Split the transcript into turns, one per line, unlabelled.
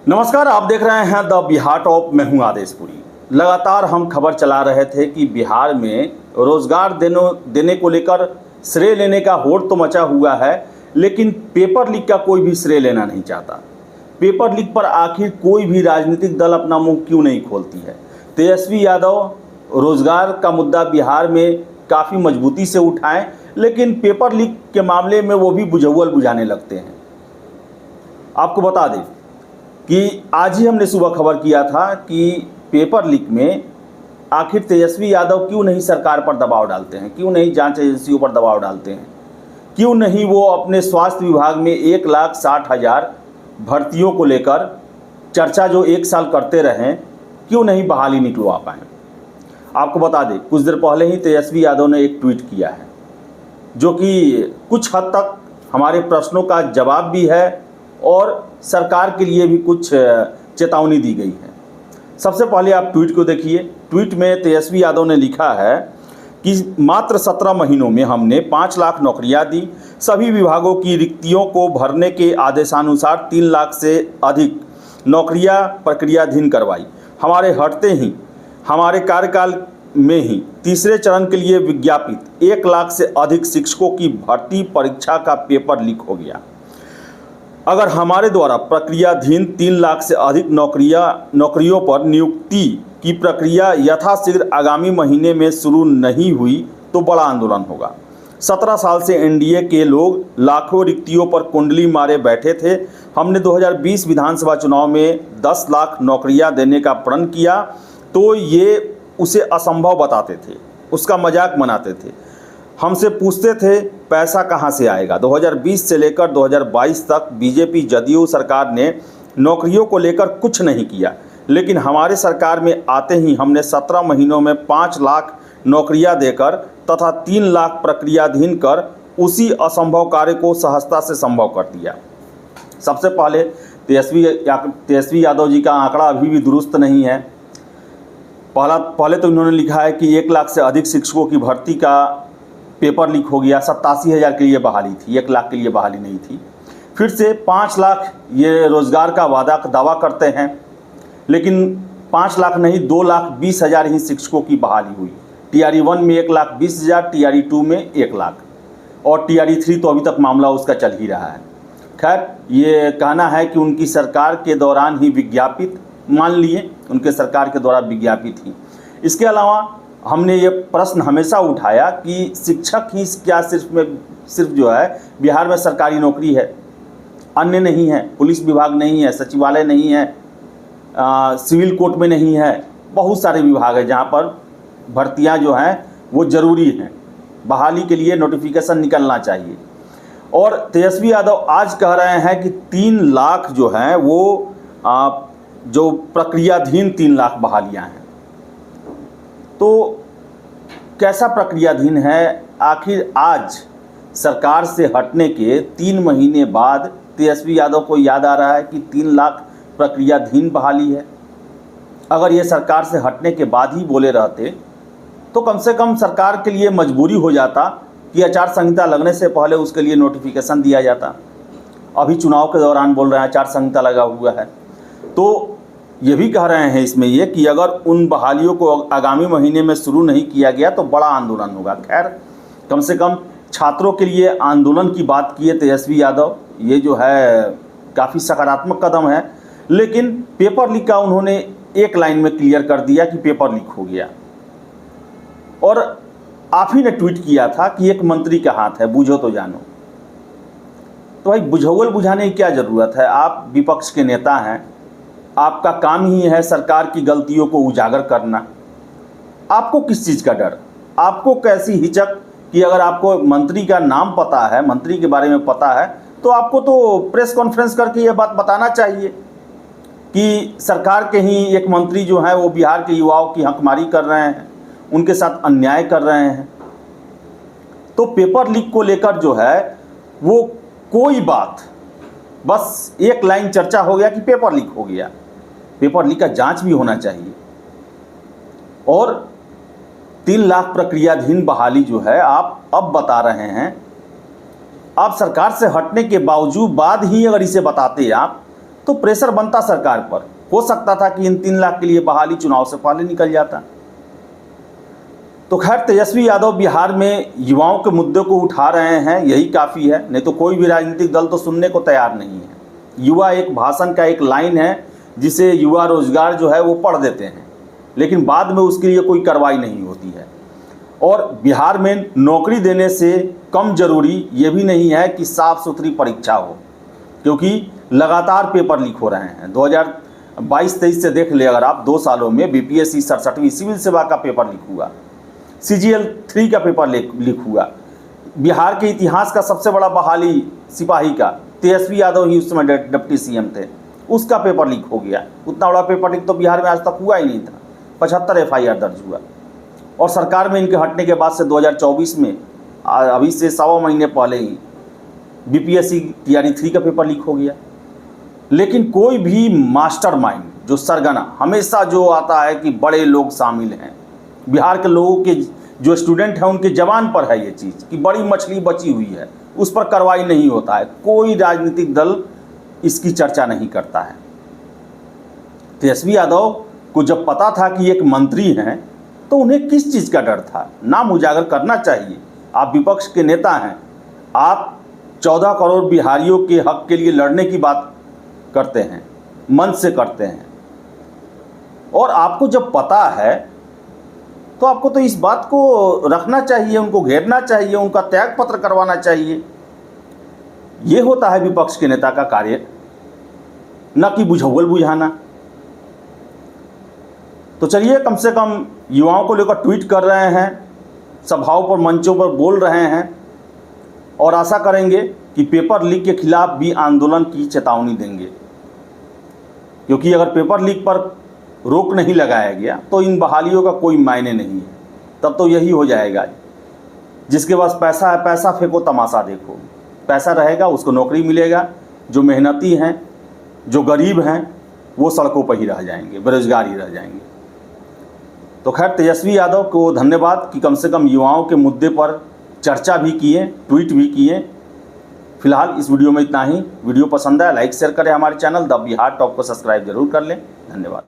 नमस्कार, आप देख रहे हैं द बिहार टॉप। मैं हूं आदेशपुरी। लगातार हम खबर चला रहे थे कि बिहार में रोजगार देने को लेकर श्रेय लेने का होड़ तो मचा हुआ है, लेकिन पेपर लीक का कोई भी श्रेय लेना नहीं चाहता। पेपर लीक पर आखिर कोई भी राजनीतिक दल अपना मुंह क्यों नहीं खोलती है। तेजस्वी यादव रोजगार का मुद्दा बिहार में काफ़ी मजबूती से उठाएं, लेकिन पेपर लीक के मामले में वो भी बुझौल बुझाने लगते हैं। आपको बता दें कि आज ही हमने सुबह खबर किया था कि पेपर लीक में आखिर तेजस्वी यादव क्यों नहीं सरकार पर दबाव डालते हैं, क्यों नहीं जांच एजेंसियों पर दबाव डालते हैं, क्यों नहीं वो अपने स्वास्थ्य विभाग में 1,60,000 भर्तियों को लेकर चर्चा जो 1 साल करते रहें, क्यों नहीं बहाली निकलवा पाए। आपको बता दें, कुछ देर पहले ही तेजस्वी यादव ने एक ट्वीट किया है जो कि कुछ हद तक हमारे प्रश्नों का जवाब भी है और सरकार के लिए भी कुछ चेतावनी दी गई है। सबसे पहले आप ट्वीट को देखिए। ट्वीट में तेजस्वी यादव ने लिखा है कि मात्र 17 महीनों में हमने 5 लाख नौकरियां दी, सभी विभागों की रिक्तियों को भरने के आदेशानुसार 3 लाख से अधिक नौकरियां प्रक्रियाधीन करवाई। हमारे हटते ही हमारे कार्यकाल में ही तीसरे चरण के लिए विज्ञापित 1 लाख से अधिक शिक्षकों की भर्ती परीक्षा का पेपर लीक हो गया। अगर हमारे द्वारा प्रक्रियाधीन 3 लाख से अधिक नौकरियों पर नियुक्ति की प्रक्रिया यथाशीघ्र आगामी महीने में शुरू नहीं हुई तो बड़ा आंदोलन होगा। 17 साल से एनडीए के लोग लाखों रिक्तियों पर कुंडली मारे बैठे थे। हमने 2020 विधानसभा चुनाव में 10 लाख नौकरियां देने का प्रण किया तो ये उसे असंभव बताते थे, उसका मजाक बनाते थे, हमसे पूछते थे पैसा कहाँ से आएगा। 2020 से लेकर 2022 तक बीजेपी जदयू सरकार ने नौकरियों को लेकर कुछ नहीं किया, लेकिन हमारे सरकार में आते ही हमने 17 महीनों में 5 लाख नौकरियां देकर तथा 3 लाख प्रक्रियाधीन कर उसी असंभव कार्य को सहजता से संभव कर दिया। सबसे पहले तेजस्वी यादव जी का आंकड़ा अभी भी दुरुस्त नहीं है। पहले तो इन्होंने लिखा है कि 1 लाख से अधिक शिक्षकों की भर्ती का पेपर लीक हो गया। 87,000 के लिए बहाली थी, 1 लाख के लिए बहाली नहीं थी। फिर से 5 लाख ये रोजगार का दावा करते हैं, लेकिन 5 लाख नहीं 2,20,000 ही शिक्षकों की बहाली हुई। TRE 1 में 1,20,000, TRE 2 में 1 लाख और TRE 3 तो अभी तक मामला उसका चल ही रहा है। खैर, ये कहना है कि उनकी सरकार के दौरान ही विज्ञापित, मान लिए उनके सरकार के द्वारा विज्ञापित ही। इसके अलावा हमने ये प्रश्न हमेशा उठाया कि शिक्षक ही क्या सिर्फ जो है बिहार में सरकारी नौकरी है, अन्य नहीं है, पुलिस विभाग नहीं है, सचिवालय नहीं है, सिविल कोर्ट में नहीं है, बहुत सारे विभाग है जहाँ पर भर्तियाँ जो हैं वो ज़रूरी हैं, बहाली के लिए नोटिफिकेशन निकलना चाहिए। और तेजस्वी यादव आज कह रहे हैं कि 3 लाख जो हैं वो जो प्रक्रियाधीन 3 लाख बहालियाँ हैं। तो कैसा प्रक्रियाधीन है? आखिर आज सरकार से हटने के 3 महीने बाद तेजस्वी यादव को याद आ रहा है कि 3 लाख प्रक्रियाधीन बहाली है। अगर ये सरकार से हटने के बाद ही बोले रहते तो कम से कम सरकार के लिए मजबूरी हो जाता कि आचार संहिता लगने से पहले उसके लिए नोटिफिकेशन दिया जाता। अभी चुनाव के दौरान बोल रहे हैं आचार संहिता लगा हुआ है। तो ये भी कह रहे हैं इसमें ये कि अगर उन बहालियों को आगामी महीने में शुरू नहीं किया गया तो बड़ा आंदोलन होगा। खैर, कम से कम छात्रों के लिए आंदोलन की बात की है तेजस्वी यादव, ये जो है काफ़ी सकारात्मक कदम है। लेकिन पेपर लीक का उन्होंने एक लाइन में क्लियर कर दिया कि पेपर लीक हो गया। और आप ही ने ट्वीट किया था कि एक मंत्री का हाथ है, बूझो तो जानो। तो भाई बुझौल बुझाने की क्या ज़रूरत है? आप विपक्ष के नेता हैं, आपका काम ही है सरकार की गलतियों को उजागर करना। आपको किस चीज़ का डर, आपको कैसी हिचक कि अगर आपको मंत्री का नाम पता है, मंत्री के बारे में पता है, तो आपको तो प्रेस कॉन्फ्रेंस करके ये बात बताना चाहिए कि सरकार के ही एक मंत्री जो है वो बिहार के युवाओं की हकमारी कर रहे हैं, उनके साथ अन्याय कर रहे हैं। तो पेपर लीक को लेकर जो है वो कोई बात, बस एक लाइन चर्चा हो गया कि पेपर लीक हो गया। पेपर लीक का जांच भी होना चाहिए। और 3 लाख प्रक्रियाधीन बहाली जो है आप अब बता रहे हैं, आप सरकार से हटने के बाद ही अगर इसे बताते आप तो प्रेशर बनता सरकार पर। हो सकता था कि इन 3 लाख के लिए बहाली चुनाव से पहले निकल जाता। तो खैर, तेजस्वी यादव बिहार में युवाओं के मुद्दे को उठा रहे हैं, यही काफ़ी है। नहीं तो कोई भी राजनीतिक दल तो सुनने को तैयार नहीं है। युवा एक भाषण का एक लाइन है जिसे युवा रोजगार जो है वो पढ़ देते हैं, लेकिन बाद में उसके लिए कोई कार्रवाई नहीं होती है। और बिहार में नौकरी देने से कम जरूरी ये भी नहीं है कि साफ सुथरी परीक्षा हो, क्योंकि लगातार पेपर लीक हो रहे हैं। 2022-23 से देख ले अगर आप, 2 सालों में बीपीएससी 67वीं सिविल सेवा का पेपर लीक हुआ, CGL 3 का पेपर लीक हुआ। बिहार के इतिहास का सबसे बड़ा बहाली सिपाही का, तेजस्वी यादव ही उस समय डिप्टी CM थे, उसका पेपर लीक हो गया। उतना बड़ा पेपर लीक तो बिहार में आज तक हुआ ही नहीं था। 75 FIR दर्ज हुआ। और सरकार में इनके हटने के बाद से 2024 में, अभी से 1.25 महीने पहले ही BPSC TRE 3 का पेपर लीक हो गया। लेकिन कोई भी मास्टरमाइंड, जो सरगना, हमेशा जो आता है कि बड़े लोग शामिल हैं। बिहार के लोगों के जो स्टूडेंट हैं उनके जबान पर है ये चीज़ कि बड़ी मछली बची हुई है, उस पर कार्रवाई नहीं होता है। कोई राजनीतिक दल इसकी चर्चा नहीं करता है। तेजस्वी यादव को जब पता था कि एक मंत्री हैं तो उन्हें किस चीज़ का डर था? नाम उजागर करना चाहिए। आप विपक्ष के नेता हैं, आप 14 करोड़ बिहारियों के हक के लिए लड़ने की बात करते हैं, मन से करते हैं। और आपको जब पता है तो आपको तो इस बात को रखना चाहिए, उनको घेरना चाहिए, उनका त्याग पत्र करवाना चाहिए। ये होता है विपक्ष के नेता का कार्य, न कि बुझाउल बुझाना। तो चलिए, कम से कम युवाओं को लेकर ट्वीट कर रहे हैं, सभाओं पर, मंचों पर बोल रहे हैं, और आशा करेंगे कि पेपर लीक के खिलाफ भी आंदोलन की चेतावनी देंगे। क्योंकि अगर पेपर लीक पर रोक नहीं लगाया गया तो इन बहालियों का कोई मायने नहीं है। तब तो यही हो जाएगा, जिसके पास पैसा है पैसा फेंको, तमाशा देखो। पैसा रहेगा उसको नौकरी मिलेगा, जो मेहनती हैं, जो गरीब हैं, वो सड़कों पर ही रह जाएंगे, बेरोजगार ही रह जाएंगे। तो खैर, तेजस्वी यादव को धन्यवाद कि कम से कम युवाओं के मुद्दे पर चर्चा भी किए, ट्वीट भी किए। फिलहाल इस वीडियो में इतना ही। वीडियो पसंद आया लाइक शेयर करें, हमारे चैनल द बिहार टॉप को सब्सक्राइब जरूर कर लें। धन्यवाद।